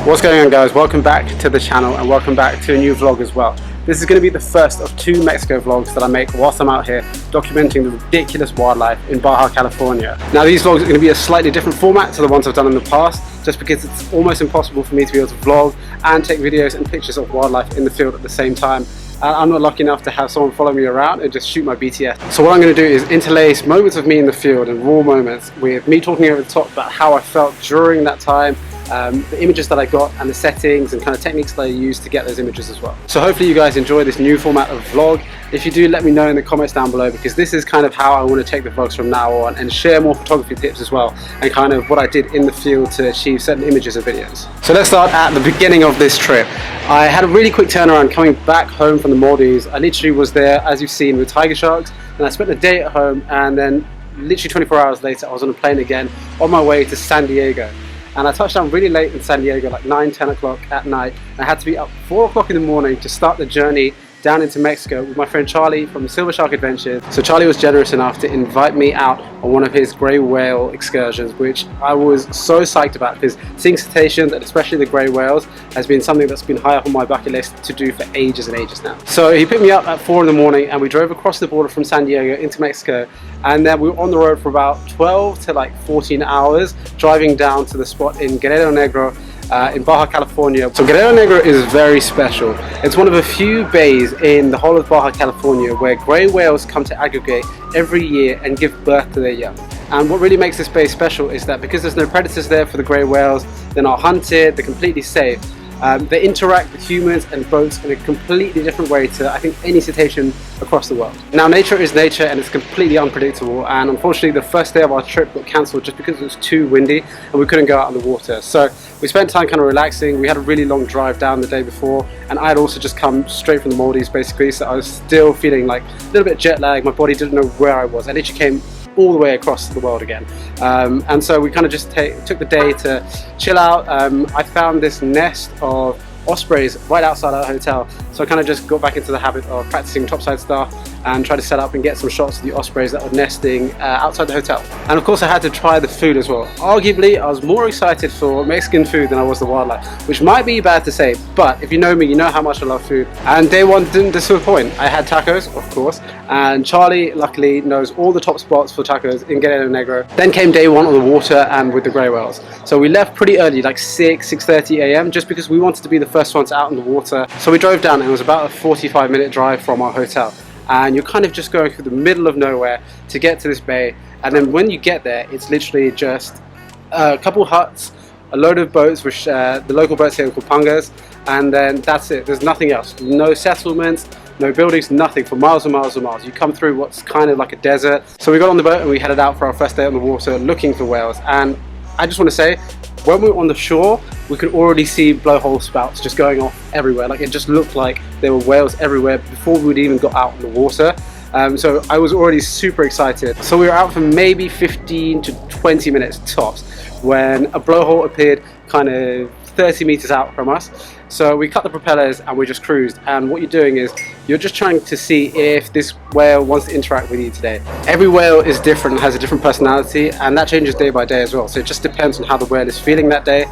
What's going on, guys? Welcome back to the channel and welcome back to a new vlog as well. This is going to be the first of 2 Mexico vlogs that I make whilst I'm out here documenting the ridiculous wildlife in Baja California. Now these vlogs are going to be a slightly different format to the ones I've done in the past, just because it's almost impossible for me to be able to vlog and take videos and pictures of wildlife in the field at the same time. I'm not lucky enough to have someone follow me around and just shoot my BTS. So what I'm going to do is interlace moments of me in the field and raw moments with me talking over the top about how I felt during that time, the images that I got and the settings and kind of techniques that I used to get those images as well. So hopefully you guys enjoy this new format of vlog. If you do, let me know in the comments down below, because this is kind of how I want to take the vlogs from now on and share more photography tips as well, and kind of what I did in the field to achieve certain images and videos. So let's start at the beginning of this trip. I had a really quick turnaround coming back home from the Maldives. I literally was there, as you've seen, with tiger sharks, and I spent a day at home, and then literally 24 hours later I was on a plane again on my way to San Diego. And I touched down really late in San Diego, like 9-10 o'clock at night. I had to be up 4 o'clock in the morning to start the journey down into Mexico with my friend Charlie from Silver Shark Adventures. So Charlie was generous enough to invite me out on one of his grey whale excursions, which I was so psyched about, because seeing cetaceans and especially the grey whales has been something that's been high up on my bucket list to do for ages and ages now. So he picked me up at 4 in the morning and we drove across the border from San Diego into Mexico, and then we were on the road for about 12 to like 14 hours driving down to the spot in Guerrero Negro in Baja California. So Guerrero Negro is very special. It's one of a few bays in the whole of Baja California where grey whales come to aggregate every year and give birth to their young. And what really makes this bay special is that because there's no predators there for the grey whales, they're not hunted, they're completely safe. They interact with humans and boats in a completely different way to, I think, any cetacean across the world. Now, nature is nature and it's completely unpredictable, and unfortunately the first day of our trip got cancelled just because it was too windy and we couldn't go out on the water. So we spent time kind of relaxing. We had a really long drive down the day before, and I had also just come straight from the Maldives basically, so I was still feeling like a little bit jet lag. My body didn't know where I was. I literally came all the way across the world again, and so we kind of just took the day to chill out. I found this nest of ospreys right outside our hotel, so I kind of just got back into the habit of practicing topside stuff and try to set up and get some shots of the ospreys that were nesting outside the hotel. And of course I had to try the food as well. Arguably I was more excited for Mexican food than I was the wildlife, which might be bad to say, but if you know me, you know how much I love food. And day one didn't disappoint. I had tacos, of course, and Charlie luckily knows all the top spots for tacos in Guerrero Negro. Then came day one on the water and with the grey whales. So we left pretty early, like 6:30 a.m, just because we wanted to be the first ones out in the water. So we drove down and it was about a 45-minute drive from our hotel. And you're kind of just going through the middle of nowhere to get to this bay, and then when you get there it's literally just a couple huts, a load of boats, which the local boats here are called pangas, and then that's it. There's nothing else, no settlements, no buildings, nothing for miles and miles and miles. You come through what's kind of like a desert. So we got on the boat and we headed out for our first day on the water looking for whales, and I just want to say, when we were on the shore, we could already see blowhole spouts just going off everywhere. Like, it just looked like there were whales everywhere before we'd even got out in the water. So I was already super excited. So we were out for maybe 15 to 20 minutes tops when a blowhole appeared kind of 30 meters out from us. So we cut the propellers and we just cruised, and what you're doing is you're just trying to see if this whale wants to interact with you today. Every whale is different, has a different personality, and that changes day by day as well. So it just depends on how the whale is feeling that day.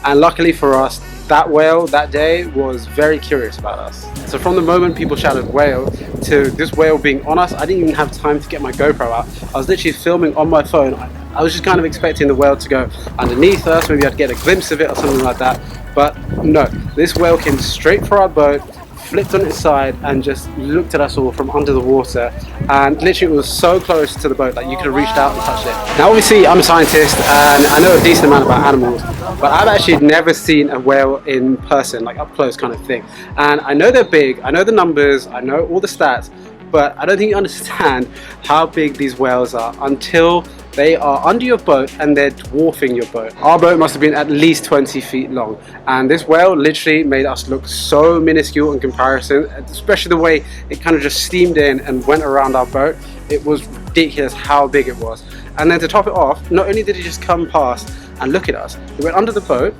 And luckily for us, that whale that day was very curious about us. So from the moment people shouted whale to this whale being on us, I didn't even have time to get my GoPro out. I was literally filming on my phone. I was just kind of expecting the whale to go underneath us, maybe I'd get a glimpse of it or something like that. But no, this whale came straight for our boat, flipped on its side and just looked at us all from under the water, and literally it was so close to the boat that you could have reached out and touched it. Now obviously I'm a scientist and I know a decent amount about animals, but I've actually never seen a whale in person, like up close kind of thing. And I know they're big, I know the numbers, I know all the stats, but I don't think you understand how big these whales are until they are under your boat and they're dwarfing your boat. Our boat must have been at least 20 feet long, and this whale literally made us look so minuscule in comparison, especially the way it kind of just steamed in and went around our boat. It was ridiculous how big it was. And then to top it off, not only did he just come past and look at us, he went under the boat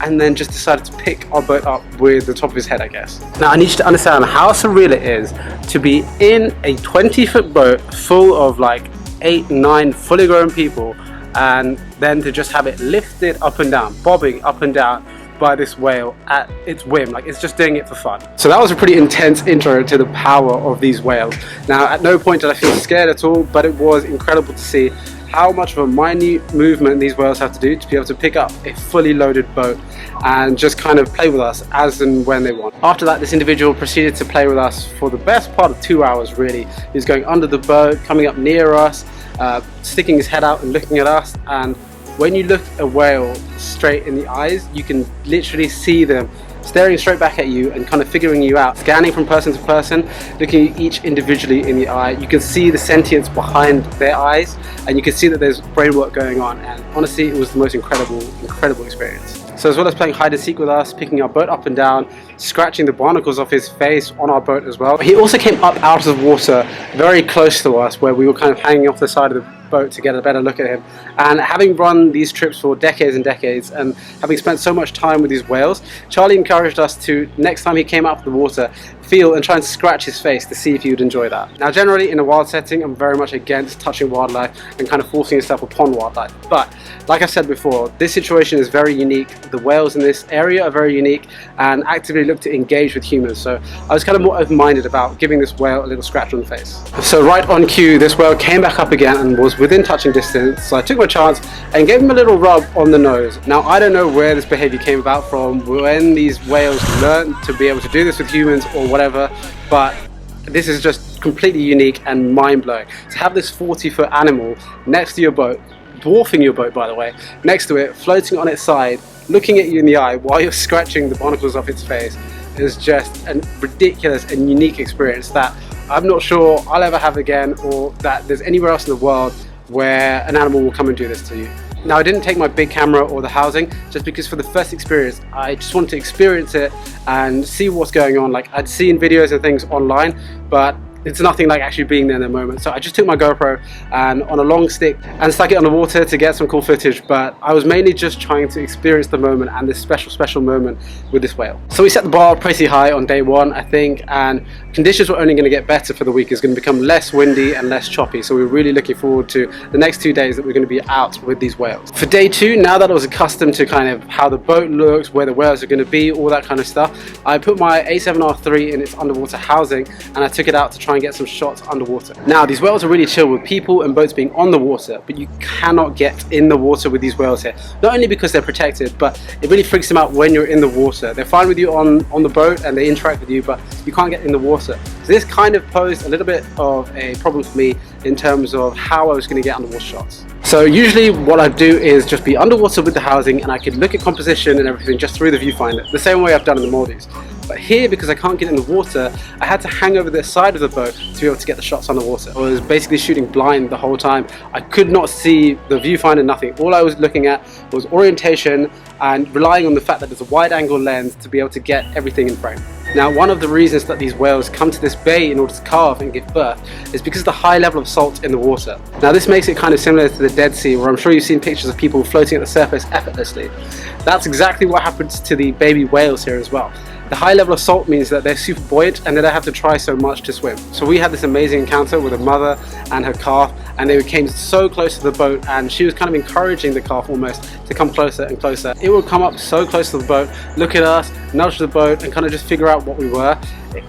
and then just decided to pick our boat up with the top of his head, I guess. Now I need you to understand how surreal it is to be in a 20-foot boat full of like 8-9 fully grown people, and then to just have it lifted up and down, bobbing up and down by this whale at its whim, like it's just doing it for fun. So that was a pretty intense intro to the power of these whales. Now at no point did I feel scared at all, but it was incredible to see how much of a minute movement these whales have to do to be able to pick up a fully loaded boat and just kind of play with us as and when they want. After that, this individual proceeded to play with us for the best part of 2 hours really. He was going under the boat, coming up near us, sticking his head out and looking at us, and when you look a whale straight in the eyes, you can literally see them staring straight back at you and kind of figuring you out, scanning from person to person, looking at each individually in the eye. You can see the sentience behind their eyes, and you can see that there's brain work going on, and honestly it was the most incredible experience. So as well as playing hide and seek with us, picking our boat up and down, scratching the barnacles off his face on our boat as well, he also came up out of the water very close to us where we were kind of hanging off the side of the boat to get a better look at him. And having run these trips for decades and decades and having spent so much time with these whales, Charlie encouraged us to, next time he came out of the water, feel and try and scratch his face to see if he would enjoy that. Now generally in a wild setting I'm very much against touching wildlife and kind of forcing yourself upon wildlife, but like I said before, this situation is very unique. The whales in this area are very unique and actively look to engage with humans, so I was kind of more open-minded about giving this whale a little scratch on the face. So right on cue, this whale came back up again and was within touching distance, so I took my chance and gave him a little rub on the nose. Now I don't know where this behavior came about from, when these whales learned to be able to do this with humans or whatever, but this is just completely unique and mind-blowing. To have this 40-foot animal next to your boat, dwarfing your boat by the way, next to it, floating on its side, looking at you in the eye while you're scratching the barnacles off its face, is just a ridiculous and unique experience that I'm not sure I'll ever have again, or that there's anywhere else in the world where an animal will come and do this to you. Now I didn't take my big camera or the housing just because for the first experience I just wanted to experience it and see what's going on. Like I'd seen videos and things online, but it's nothing like actually being there in the moment. So I just took my GoPro and on a long stick and stuck it on the water to get some cool footage, but I was mainly just trying to experience the moment and this special moment with this whale. So we set the bar pretty high on day one I think, and conditions were only going to get better for the week. It's going to become less windy and less choppy, so we're really looking forward to the next 2 days that we're going to be out with these whales. For day two, now that I was accustomed to kind of how the boat looks, where the whales are going to be, all that kind of stuff, I put my A7R3 in its underwater housing and I took it out to try and get some shots underwater. Now these whales are really chill with people and boats being on the water, but you cannot get in the water with these whales here. Not only because they're protected, but it really freaks them out when you're in the water. They're fine with you on the boat and they interact with you, but you can't get in the water. So this kind of posed a little bit of a problem for me in terms of how I was going to get underwater shots. So usually what I do is just be underwater with the housing and I could look at composition and everything just through the viewfinder, the same way I've done in the Maldives. But here, because I can't get in the water, I had to hang over the side of the boat to be able to get the shots underwater. I was basically shooting blind the whole time. I could not see the viewfinder, nothing. All I was looking at was orientation and relying on the fact that there's a wide angle lens to be able to get everything in frame. Now, one of the reasons that these whales come to this bay in order to calve and give birth is because of the high level of salt in the water. Now, this makes it kind of similar to the Dead Sea, where I'm sure you've seen pictures of people floating at the surface effortlessly. That's exactly what happens to the baby whales here as well. The high level of salt means that they're super buoyant and they don't have to try so much to swim. So we had this amazing encounter with a mother and her calf, and they came so close to the boat and she was kind of encouraging the calf almost to come closer and closer. It would come up so close to the boat, look at us, nudge the boat and kind of just figure out what we were.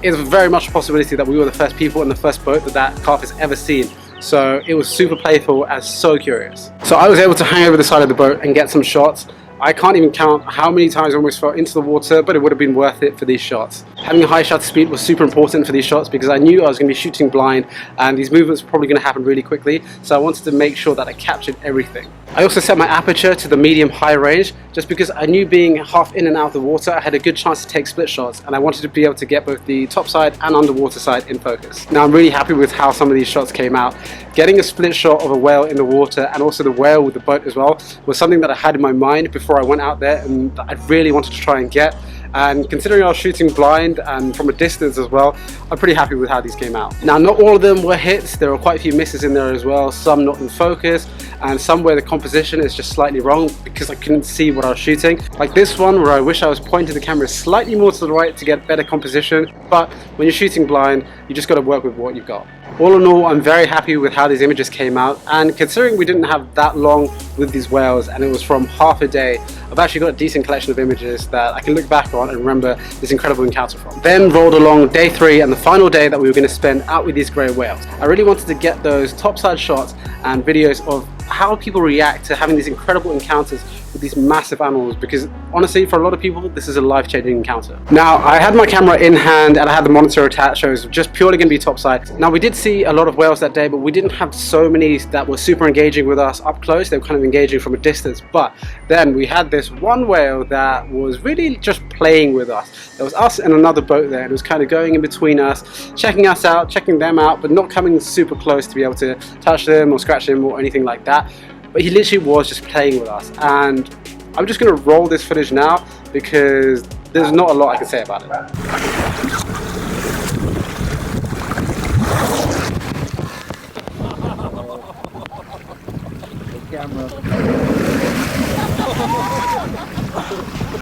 It was very much a possibility that we were the first people in the first boat that calf has ever seen. So it was super playful and so curious. So I was able to hang over the side of the boat and get some shots. I can't even count how many times I almost fell into the water, but it would have been worth it for these shots. Having a high shutter speed was super important for these shots because I knew I was going to be shooting blind and these movements were probably going to happen really quickly, so I wanted to make sure that I captured everything. I also set my aperture to the medium-high range just because I knew being half in and out of the water I had a good chance to take split shots, and I wanted to be able to get both the top side and underwater side in focus. Now I'm really happy with how some of these shots came out. Getting a split shot of a whale in the water and also the whale with the boat as well was something that I had in my mind before I went out there and I really wanted to try and get. And considering I was shooting blind and from a distance as well, I'm pretty happy with how these came out. Now, not all of them were hits. There were quite a few misses in there as well, some not in focus, and some where the composition is just slightly wrong because I couldn't see what I was shooting. Like this one where I wish I was pointing the camera slightly more to the right to get better composition, but when you're shooting blind, you just got to work with what you've got. All in all, I'm very happy with how these images came out, and considering we didn't have that long with these whales and it was from half a day, I've actually got a decent collection of images that I can look back on and remember this incredible encounter from. Then rolled along day 3 and the final day that we were going to spend out with these grey whales. I really wanted to get those topside shots and videos of how people react to having these incredible encounters with these massive animals, because honestly for a lot of people this is a life-changing encounter. Now I had my camera in hand and I had the monitor attached, so it was just purely going to be topside. Now we did see a lot of whales that day, but we didn't have so many that were super engaging with us up close. They were kind of engaging from a distance, but then we had this one whale that was really just playing with us. There was us and another boat there, and it was kind of going in between us, checking us out, checking them out, but not coming super close to be able to touch them or scratch them or anything like that. But he literally was just playing with us, and I'm just going to roll this footage now because there's not a lot I can say about it.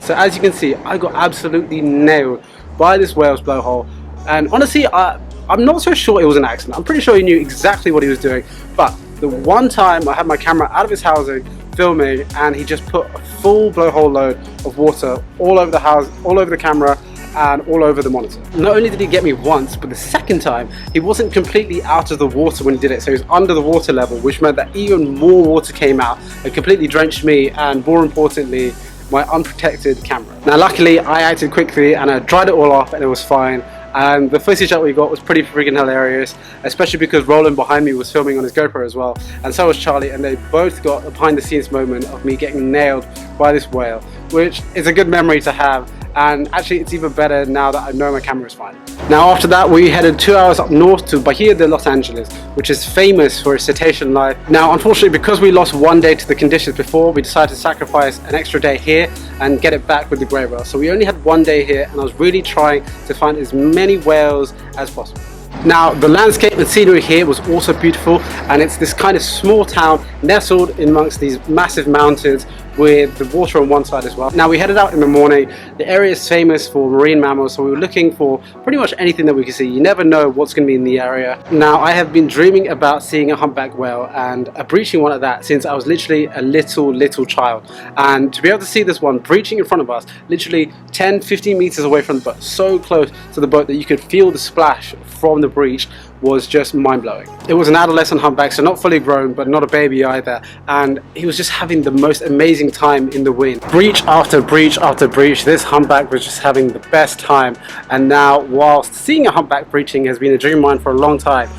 So as you can see, I got absolutely nailed by this whale's blowhole, and honestly I'm not so sure it was an accident. I'm pretty sure he knew exactly what he was doing, but the one time I had my camera out of his housing filming and he just put a full blowhole load of water all over the house, all over the camera and all over the monitor. Not only did he get me once, but the second time he wasn't completely out of the water when he did it, so he was under the water level, which meant that even more water came out and completely drenched me and, more importantly, my unprotected camera. Now luckily I acted quickly and I dried it all off and it was fine. And the footage that we got was pretty freaking hilarious, especially because Roland behind me was filming on his GoPro as well, and so was Charlie, and they both got a behind the scenes moment of me getting nailed by this whale, which is a good memory to have, and actually it's even better now that I know my camera is fine. Now after that we headed 2 hours up north to Bahia de Los Angeles, which is famous for its cetacean life. Now unfortunately, because we lost one day to the conditions before, we decided to sacrifice an extra day here and get it back with the grey whale. So we only had one day here, and I was really trying to find as many whales as possible. Now the landscape and scenery here was also beautiful, and it's this kind of small town nestled amongst these massive mountains with the water on one side as well. Now we headed out in the morning. The area is famous for marine mammals, so we were looking for pretty much anything that we could see. You never know what's going to be in the area. Now I have been dreaming about seeing a humpback whale, and a breaching one at that, since I was literally a little child, and to be able to see this one breaching in front of us, literally 10-15 meters away from the boat, so close to the boat that you could feel the splash from the breach, was just mind-blowing. It was an adolescent humpback, so not fully grown but not a baby either, and he was just having the most amazing time in the wind. Breach after breach after breach, this humpback was just having the best time. And now, whilst seeing a humpback breaching has been a dream of mine for a long time,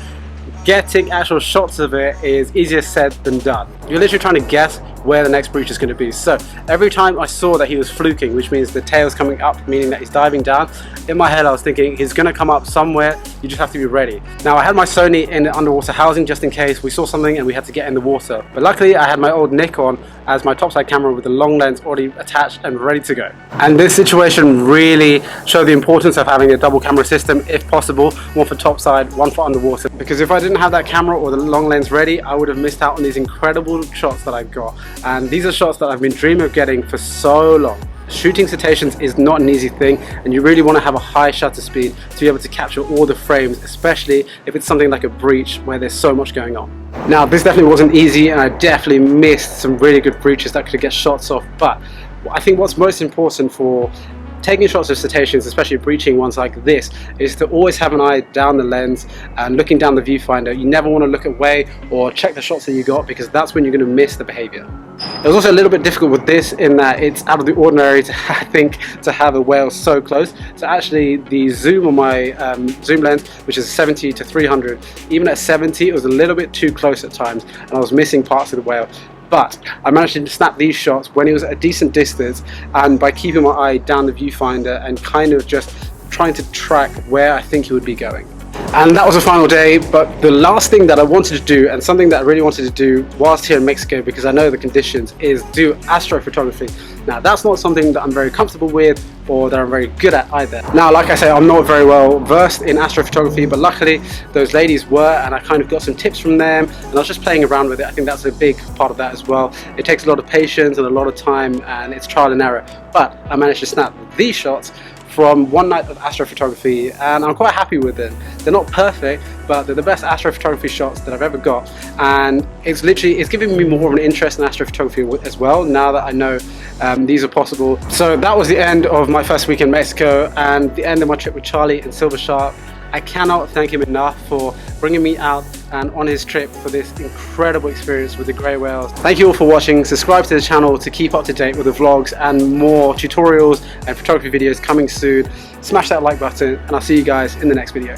getting actual shots of it is easier said than done. You're literally trying to guess where the next breach is going to be. So every time I saw that he was fluking, which means the tail's coming up, meaning that he's diving down, in my head I was thinking he's going to come up somewhere, you just have to be ready. Now I had my Sony in the underwater housing just in case we saw something and we had to get in the water, but luckily I had my old Nikon as my topside camera with the long lens already attached and ready to go. And this situation really showed the importance of having a double camera system if possible, one for topside, one for underwater, because if I didn't have that camera or the long lens ready, I would have missed out on these incredible shots that I got. And these are shots that I've been dreaming of getting for so long. Shooting cetaceans is not an easy thing, and you really want to have a high shutter speed to be able to capture all the frames, especially if it's something like a breach where there's so much going on. Now this definitely wasn't easy, and I definitely missed some really good breaches that could get shots off, but I think what's most important for taking shots of cetaceans, especially breaching ones like this, is to always have an eye down the lens and looking down the viewfinder. You never want to look away or check the shots that you got, because that's when you're going to miss the behavior. It was also a little bit difficult with this in that it's out of the ordinary to, I think, to have a whale so close. So actually the zoom on my zoom lens, which is 70 to 300, even at 70 it was a little bit too close at times and I was missing parts of the whale. But I managed to snap these shots when it was at a decent distance, and by keeping my eye down the viewfinder and kind of just trying to track where I think he would be going. And that was the final day, but the last thing that I wanted to do, and something that I really wanted to do whilst here in Mexico, because I know the conditions, is do astrophotography. Now that's not something that I'm very comfortable with or that I'm very good at either. Now like I say, I'm not very well versed in astrophotography, but luckily those ladies were, and I kind of got some tips from them, and I was just playing around with it. I think that's a big part of that as well. It takes a lot of patience and a lot of time, and it's trial and error, but I managed to snap these shots from one night of astrophotography, and I'm quite happy with them. They're not perfect, but they're the best astrophotography shots that I've ever got, and it's giving me more of an interest in astrophotography as well now that I know these are possible. So that was the end of my first week in Mexico and the end of my trip with Charlie and Silver Shark. I cannot thank him enough for bringing me out and on his trip for this incredible experience with the grey whales. Thank you all for watching. Subscribe to the channel to keep up to date with the vlogs and more tutorials and photography videos coming soon. Smash that like button, and I'll see you guys in the next video.